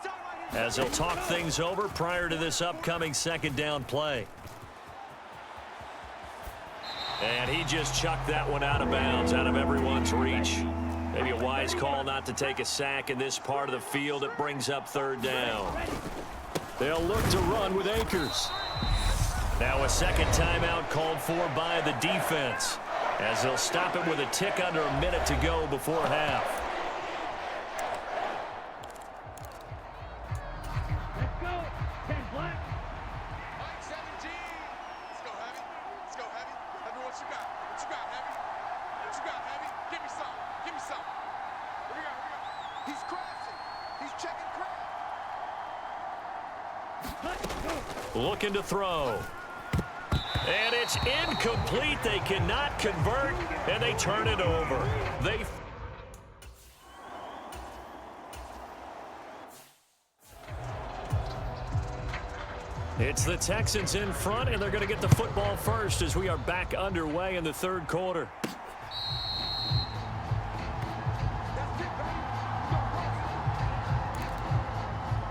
as they'll talk things over prior to this upcoming 2nd down play. And he just chucked that one out of bounds, out of everyone's reach. Maybe a wise call not to take a sack in this part of the field. It brings up 3rd down. They'll look to run with Akers. Now a 2nd timeout called for by the defense as they'll stop it with a tick under a minute to go before half. Let's go. 10 black. Mike 17. Let's go, Heavy. Let's go, Heavy. Heavy, what you got? What you got, Heavy? What you got, Heavy? Give me some. Give me some. Here we go, here we go. He's crashing. He's checking crash. Looking to throw. And it's incomplete. They cannot convert, and they turn it over. It's the Texans in front, and they're going to get the football first as we are back underway in the 3rd quarter.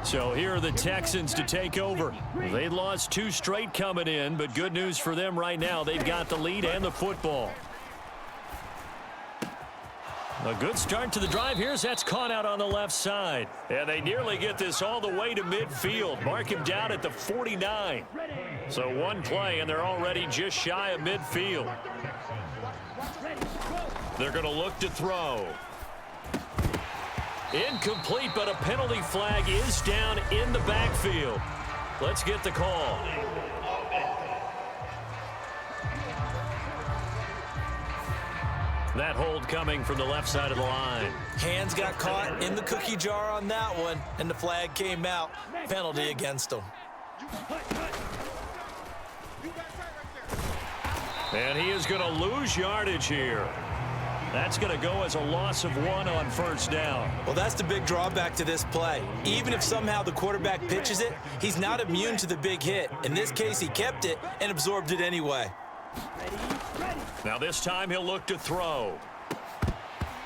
So here are the Texans to take over. They lost 2 straight coming in, but good news for them right now. They've got the lead and the football. A good start to the drive here as that's caught out on the left side. And they nearly get this all the way to midfield. Mark him down at the 49. So one play, and they're already just shy of midfield. They're going to look to throw. Incomplete, but a penalty flag is down in the backfield. Let's get the call. That hold coming from the left side of the line. Hands got caught in the cookie jar on that one, and the flag came out. Penalty against them. And he is going to lose yardage here. That's going to go as a loss of 1 on 1st down. Well, that's the big drawback to this play. Even if somehow the quarterback pitches it, he's not immune to the big hit. In this case, he kept it and absorbed it anyway. Now this time he'll look to throw.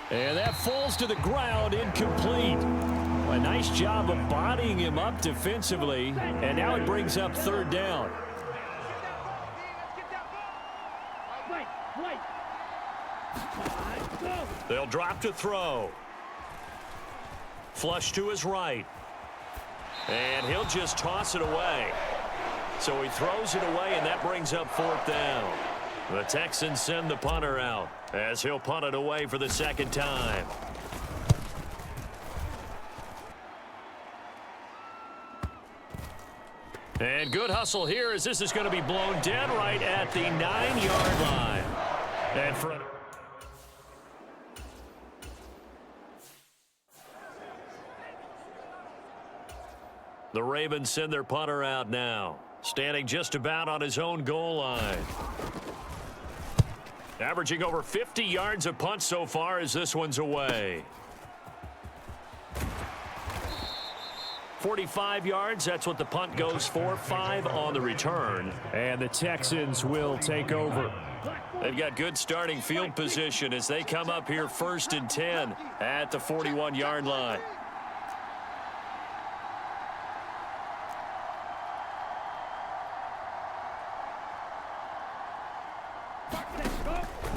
And that falls to the ground, incomplete. A nice job of bodying him up defensively, and now it brings up 3rd down. They'll drop to throw. Flush to his right. And he'll just toss it away. So he throws it away, and that brings up 4th down. The Texans send the punter out as he'll punt it away for the second time. And good hustle here as this is going to be blown dead right at the 9-yard line. And for the Ravens send their punter out now, standing just about on his own goal line. Averaging over 50 yards a punt so far as this one's away. 45 yards, that's what the punt goes for. 5 on the return. And the Texans will take over. They've got good starting field position as they come up here 1st and 10 at the 41-yard line.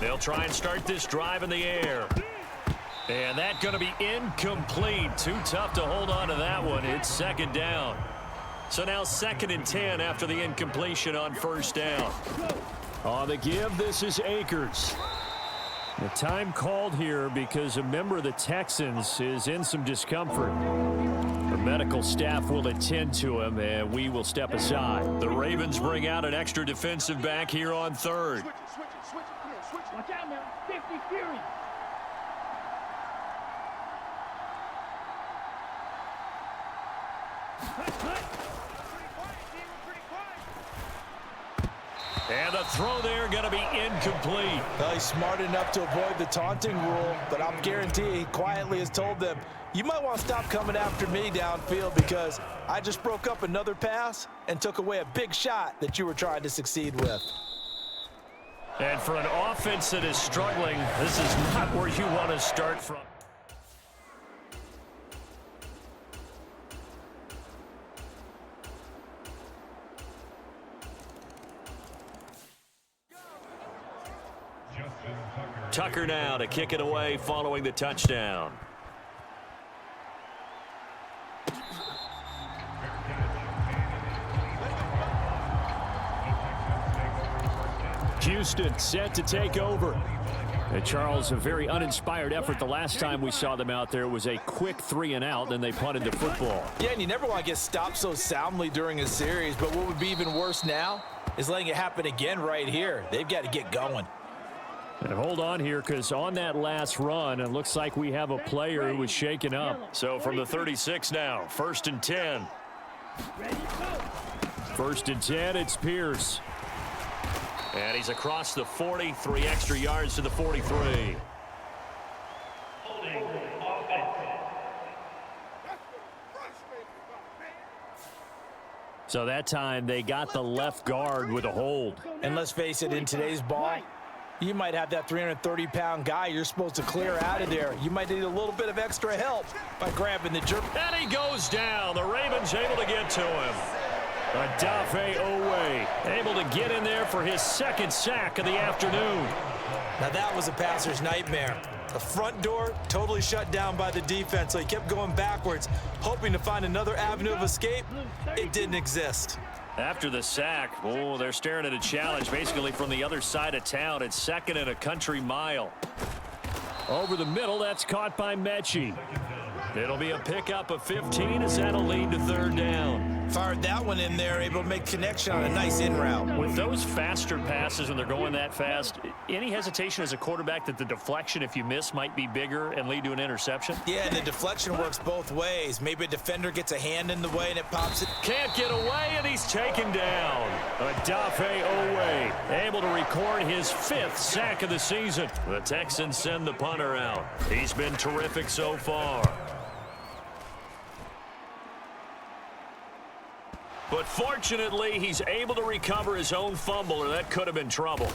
They'll try and start this drive in the air. And that's going to be incomplete. Too tough to hold on to that one. It's 2nd down. So now 2nd and 10 after the incompletion on 1st down. On the give, this is Akers. The time called here because a member of the Texans is in some discomfort. The medical staff will attend to him, and we will step aside. The Ravens bring out an extra defensive back here on 3rd. Watch out now. 50 Fury. And the throw there going to be incomplete. Well, he's smart enough to avoid the taunting rule, but I'll guarantee he quietly has told them, you might want to stop coming after me downfield because I just broke up another pass and took away a big shot that you were trying to succeed with. And for an offense that is struggling, this is not where you want to start from. Tucker now to kick it away following the touchdown. Houston set to take over. And Charles, a very uninspired effort the last time we saw them out there. Was a quick 3-and-out, and they punted the football. Yeah, and you never want to get stopped so soundly during a series, but what would be even worse now is letting it happen again right here. They've got to get going. And hold on here, because on that last run, it looks like we have a player who was shaken up. So from the 36 now, 1st and 10. 1st and 10, it's Pierce. And he's across the 40, 3 extra yards to the 43. So that time they got the left guard with a hold. And let's face it, in today's ball, you might have that 330-pound guy you're supposed to clear out of there. You might need a little bit of extra help by grabbing the jerk. And he goes down. The Ravens able to get to him. Adafe Owe able to get in there for his 2nd sack of the afternoon. Now that was a passer's nightmare. The front door totally shut down by the defense, so he kept going backwards, hoping to find another avenue of escape. It didn't exist. After the sack, oh, they're staring at a challenge basically from the other side of town. It's 2nd and a country mile. Over the middle, that's caught by Mechie. It'll be a pickup of 15 as that'll lead to 3rd down. Fired that one in there, able to make connection on a nice in route. With those faster passes when they're going that fast, any hesitation as a quarterback that the deflection, if you miss, might be bigger and lead to an interception? Yeah, and the deflection works both ways. Maybe a defender gets a hand in the way and it pops it. Can't get away, and he's taken down. Adafe Owe able to record his 5th sack of the season. The Texans send the punter out. He's been terrific so far. But fortunately, he's able to recover his own fumble, or that could have been trouble.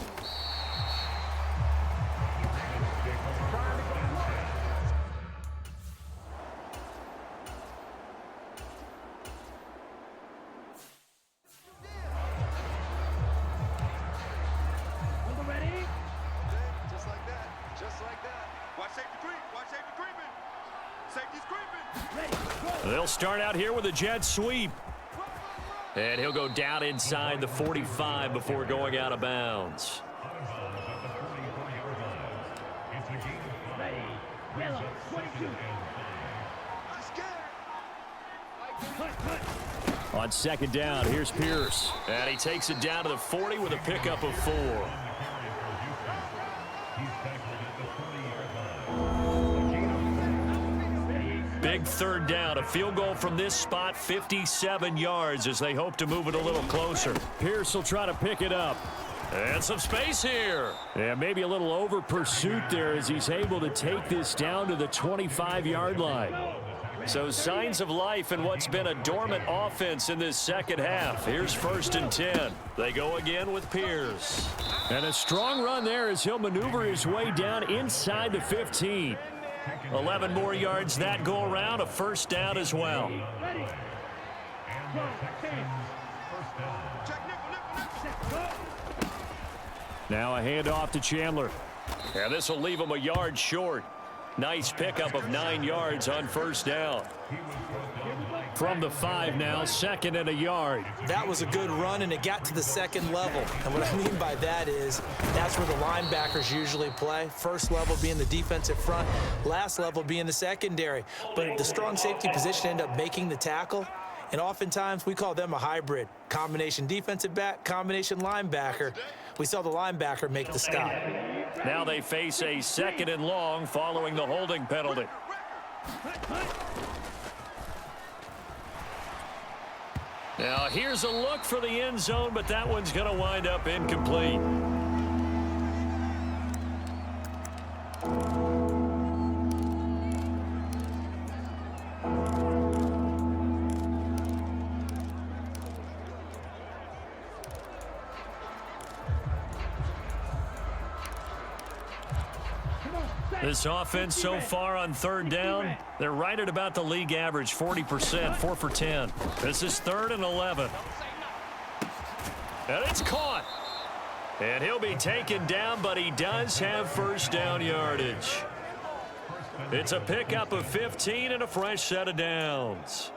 Ready? Just like that. Just like that. Watch safety creep. Watch safety creeping. Safety's creeping. Ready, go. They'll start out here with a jet sweep. And he'll go down inside the 45 before going out of bounds. Ready. Yellow. 22. On second down, here's Pierce. And he takes it down to the 40 with a pickup of 4. Big third down. A field goal from this spot, 57 yards as they hope to move it a little closer. Pierce will try to pick it up. And some space here. Yeah, maybe a little over pursuit there as he's able to take this down to the 25-yard line. So signs of life in what's been a dormant offense in this second half. Here's 1st and 10. They go again with Pierce. And a strong run there as he'll maneuver his way down inside the 15. 11 more yards that go around, a first down as well. Now a handoff to Chandler. And this will leave him a yard short. Nice pickup of 9 yards on first down. From the 5 now, 2nd and a yard. That was a good run, and it got to the second level. And what I mean by that is that's where the linebackers usually play. First level being the defensive front, last level being the secondary. But the strong safety position ended up making the tackle. And oftentimes we call them a hybrid. Combination defensive back, combination linebacker. We saw the linebacker make the stop. Now they face a 2nd and long following the holding penalty. Now here's a look for the end zone, but that one's going to wind up incomplete. This offense so far on third down, they're right at about the league average, 40%, 4 for 10. This is 3rd and 11. And it's caught. And he'll be taken down, but he does have first down yardage. It's a pickup of 15 and a fresh set of downs.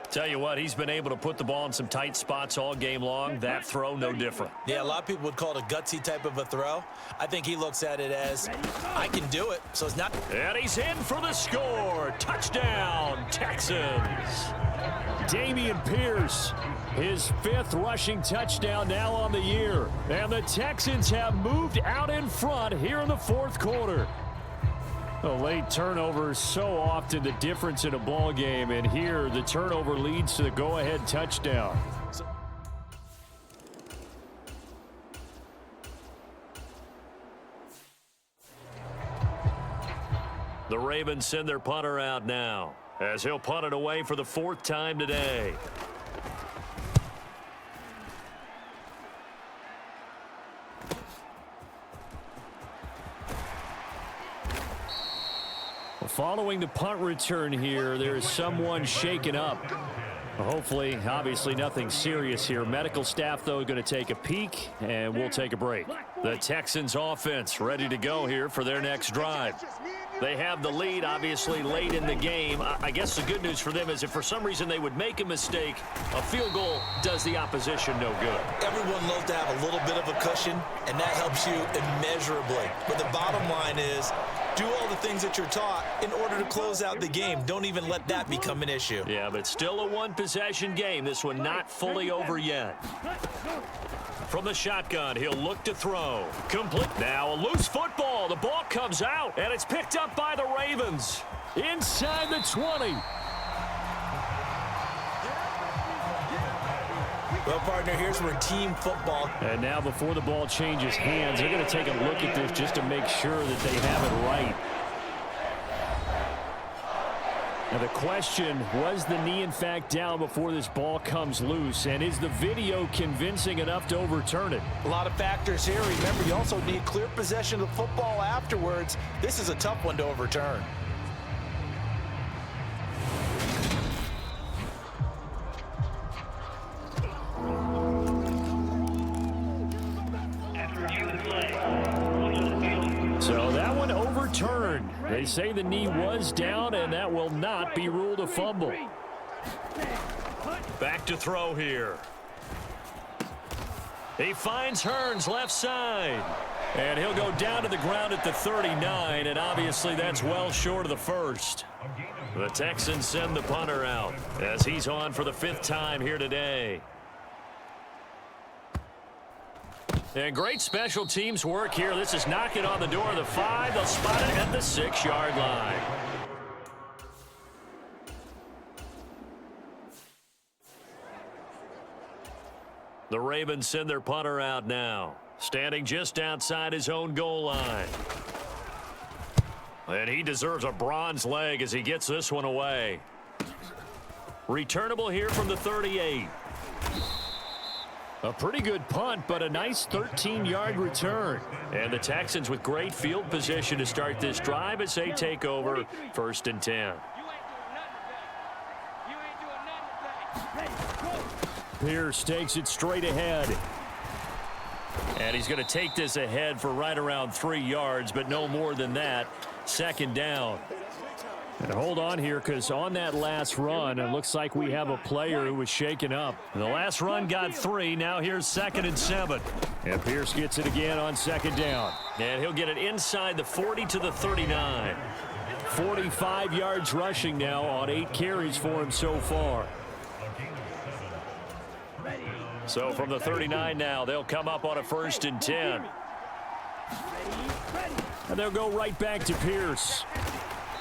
Tell you what, he's been able to put the ball in some tight spots all game long. That throw, no different. Yeah, a lot of people would call it a gutsy type of a throw. I think he looks at it as, I can do it, so it's not. And he's in for the score. Touchdown, Texans. Dameon Pierce, his 5th rushing touchdown now on the year. And the Texans have moved out in front here in the 4th quarter. A late turnover is so often the difference in a ball game, and here the turnover leads to the go-ahead touchdown. The Ravens send their punter out now as he'll punt it away for the 4th time today. Following the punt return here, there is someone shaken up. Hopefully, obviously nothing serious here. Medical staff, though, going to take a peek, and we'll take a break. The Texans offense ready to go here for their next drive. They have the lead, obviously, late in the game. I guess the good news for them is if for some reason they would make a mistake, a field goal does the opposition no good. Everyone loves to have a little bit of a cushion, and that helps you immeasurably. But the bottom line is, do all the things that you're taught in order to close out the game. Don't even let that become an issue. Yeah, but still a one-possession game. This one not fully over yet. From the shotgun, he'll look to throw. Complete. Now a loose football. The ball comes out, and it's picked up by the Ravens. Inside the 20. Well, partner, here's where team football. And now before the ball changes hands, they're going to take a look at this just to make sure that they have it right. Now the question, was the knee in fact down before this ball comes loose? And is the video convincing enough to overturn it? A lot of factors here. Remember, you also need clear possession of the football afterwards. This is a tough one to overturn. So that one overturned. They say the knee was down, and that will not be ruled a fumble. Back to throw here. He finds Hearns left side. And he'll go down to the ground at the 39, and obviously that's well short of the first. The Texans send the punter out as he's on for the 5th time here today. And great special teams work here. This is knocking on the door of the 5. They'll spot it at the 6-yard line. The Ravens send their punter out now, standing just outside his own goal line. And he deserves a bronze leg as he gets this one away. Returnable here from the 38. A pretty good punt, but a nice 13-yard return. And the Texans with great field position to start this drive as they take over 1st and 10. Pierce takes it straight ahead. And he's going to take this ahead for right around 3 yards, but no more than that. 2nd down. And hold on here, because on that last run, it looks like we have a player who was shaken up. The last run got 3. Now here's 2nd and 7. And Pierce gets it again on 2nd down. And he'll get it inside the 40 to the 39. 45 yards rushing now on 8 carries for him so far. So from the 39 now, they'll come up on a 1st and 10. And they'll go right back to Pierce.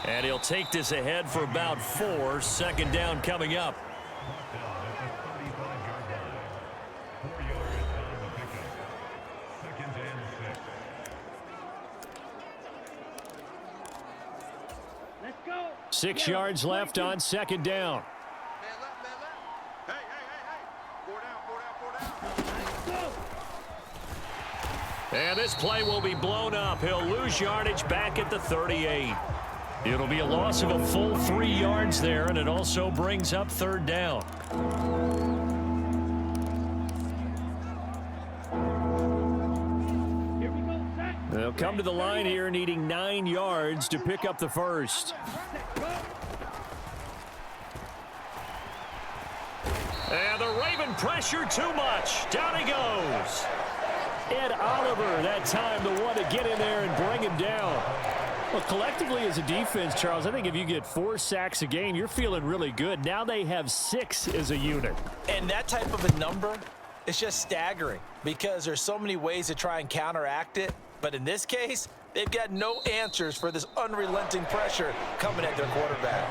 And he'll take this ahead for about 4. 2nd down coming up. Let's go. 6 yards left on 2nd down. And this play will be blown up. He'll lose yardage back at the 38. It'll be a loss of a full 3 yards there, and it also brings up 3rd down. Here we go, Zach. They'll come to the line here needing 9 yards to pick up the first. And the Raven pressure too much. Down he goes. Ed Oliver that time the one to get in there and bring him down. Well, collectively as a defense, Charles, I think if you get 4 sacks a game, you're feeling really good. Now they have 6 as a unit. And that type of a number is just staggering because there's so many ways to try and counteract it. But in this case, they've got no answers for this unrelenting pressure coming at their quarterback.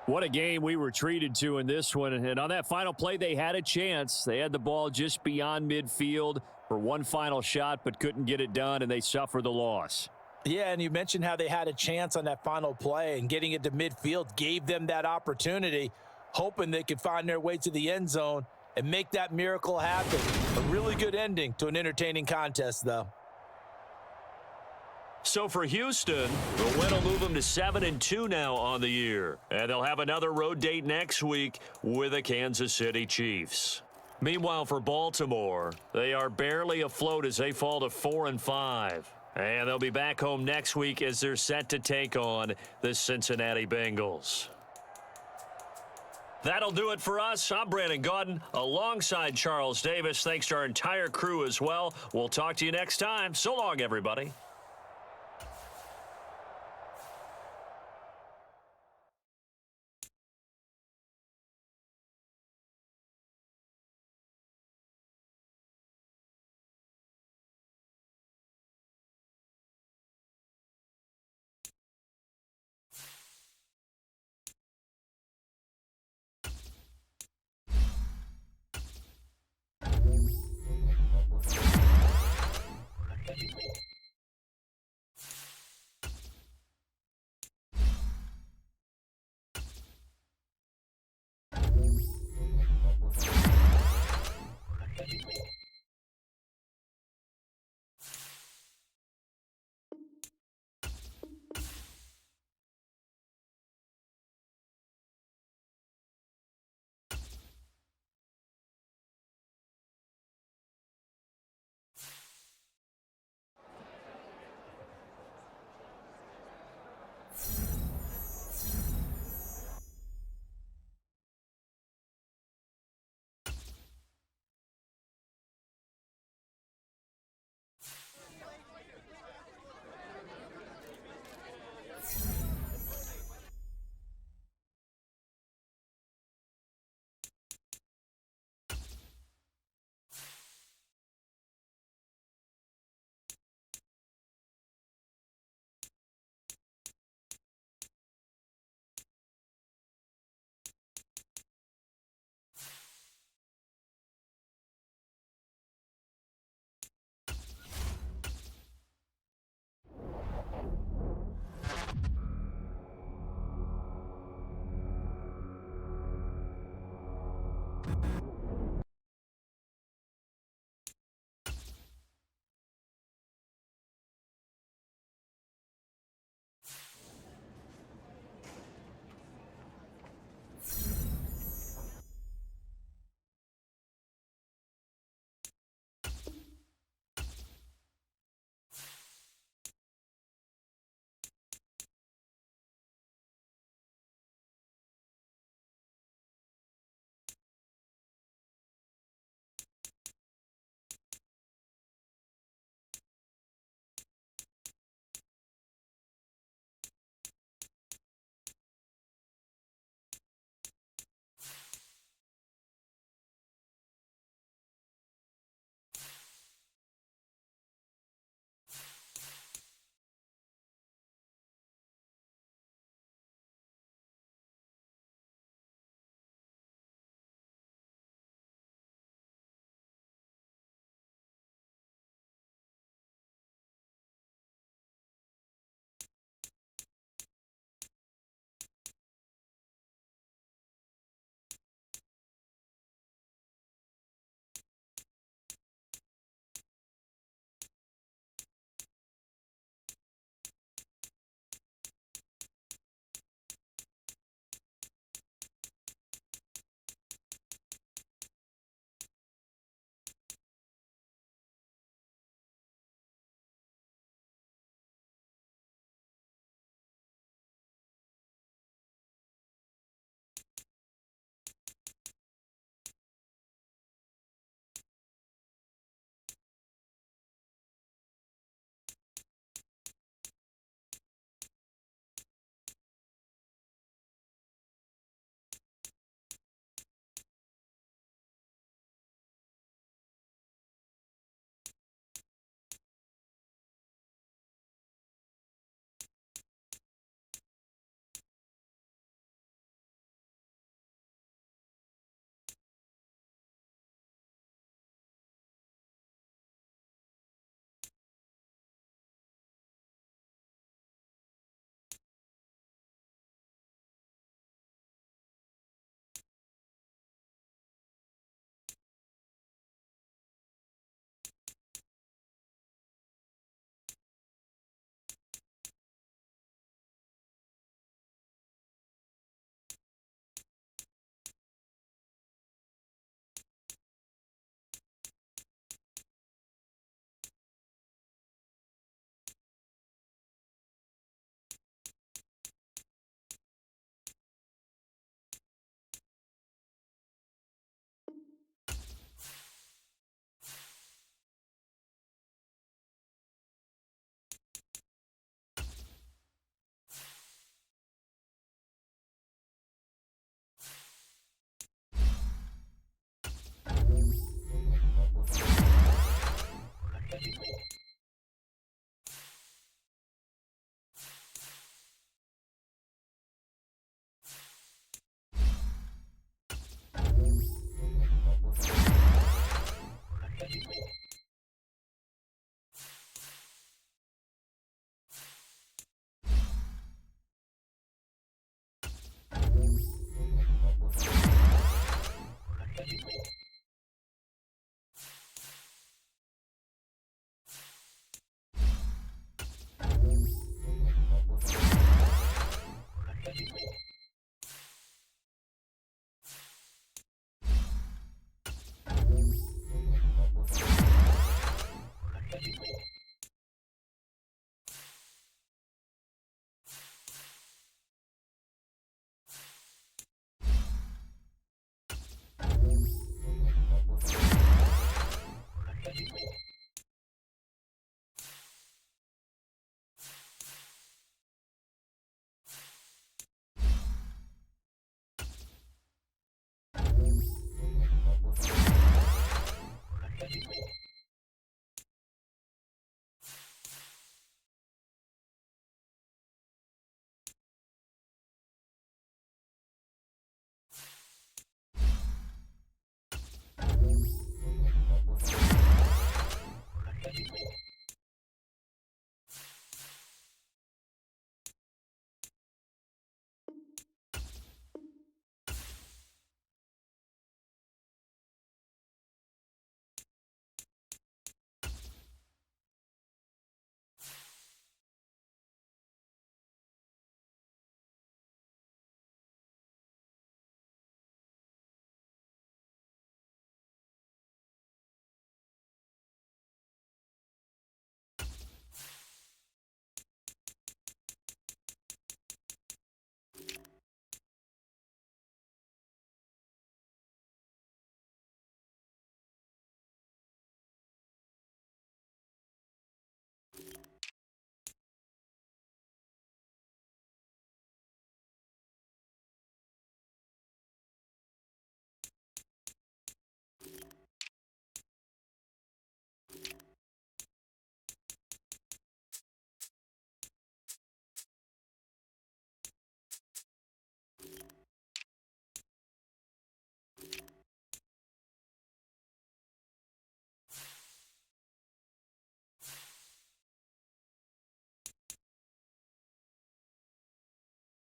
What a game we were treated to in this one. And on that final play, they had a chance. They had the ball just beyond midfield for one final shot, but couldn't get it done, and they suffer the loss. Yeah, and you mentioned how they had a chance on that final play, and getting it to midfield gave them that opportunity, hoping they could find their way to the end zone and make that miracle happen. A really good ending to an entertaining contest, though. So for Houston, the win will move them to 7-2 now on the year. And they'll have another road date next week with the Kansas City Chiefs. Meanwhile, for Baltimore, they are barely afloat as they fall to 4-5. And they'll be back home next week as they're set to take on the Cincinnati Bengals. That'll do it for us. I'm Brandon Gaudin alongside Charles Davis. Thanks to our entire crew as well. We'll talk to you next time. So long, everybody.